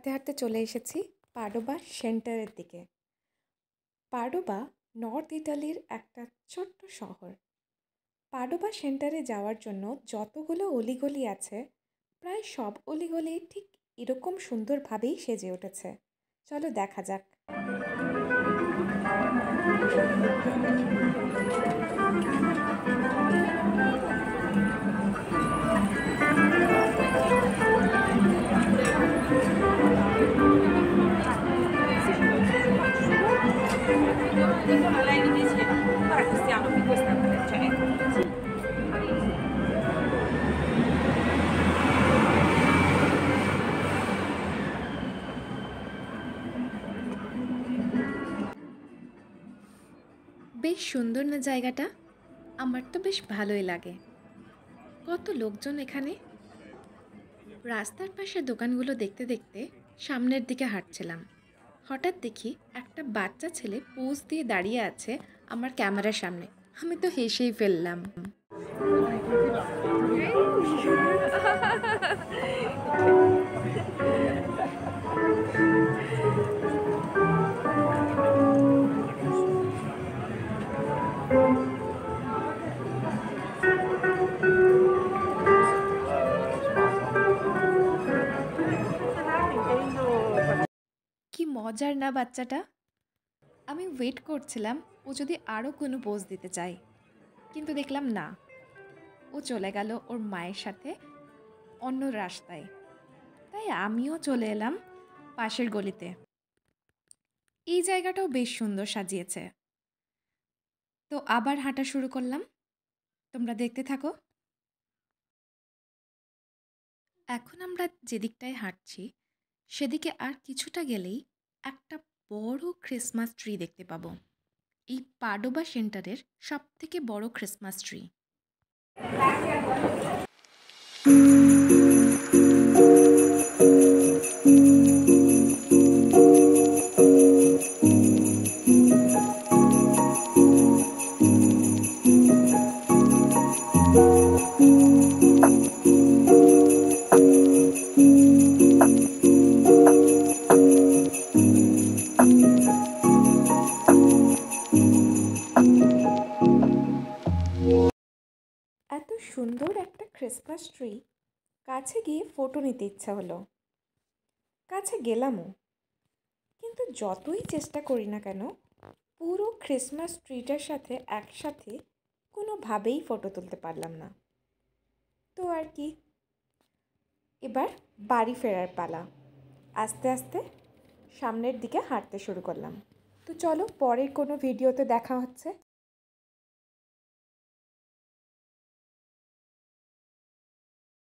হাঁটতে হাঁটতে চলে এসেছি পাডোবা সেন্টারের দিকে। পাডোবা নর্থ ইতালির একটা ছোট্ট শহর। পাডোবা সেন্টারে যাওয়ার জন্য যতগুলো অলিগলি আছে, প্রায় সব অলিগলি ঠিক এরকম সুন্দরভাবেই সেজে উঠেছে। চলো দেখা যাক। বেশ সুন্দর না জায়গাটা? আমার তো বেশ ভালোই লাগে। কত লোকজন এখানে। রাস্তার পাশে দোকানগুলো দেখতে দেখতে সামনের দিকে হাঁটছিলাম। হঠাৎ দেখি একটা বাচ্চা ছেলে পোজ দিয়ে দাঁড়িয়ে আছে আমার ক্যামেরার সামনে। আমি তো হেসেই ফেললাম। কি মজার না বাচ্চাটা? আমি ওয়েট করছিলাম ও যদি আরও কোনো পোজ দিতে চায়, কিন্তু দেখলাম না, ও চলে গেল ওর মায়ের সাথে অন্য রাস্তায়। তাই আমিও চলে এলাম পাশের গলিতে। এই জায়গাটাও বেশ সুন্দর সাজিয়েছে। তো আবার হাঁটা শুরু করলাম। তোমরা দেখতে থাকো। এখন আমরা যেদিকটায় হাঁটছি সেদিকে আর কিছুটা গেলেই একটা বড় ক্রিসমাস ট্রি দেখতে পাবো। এই পাডোবা সেন্টারের সবথেকে বড় ক্রিসমাস ট্রি। এত সুন্দর একটা ক্রিসমাস ট্রি, কাছে গিয়ে ফটো নিতে ইচ্ছা হলো। কাছে গেলামও, কিন্তু যতই চেষ্টা করি না কেন পুরো ক্রিসমাস ট্রিটার সাথে একসাথে কোনোভাবেই ফটো তুলতে পারলাম না। তো আর কি, এবার বাড়ি ফেরার পালা। আস্তে আস্তে সামনের দিকে হাঁটতে শুরু করলাম। তো চলো, পরের কোনো ভিডিওতে দেখা হচ্ছে।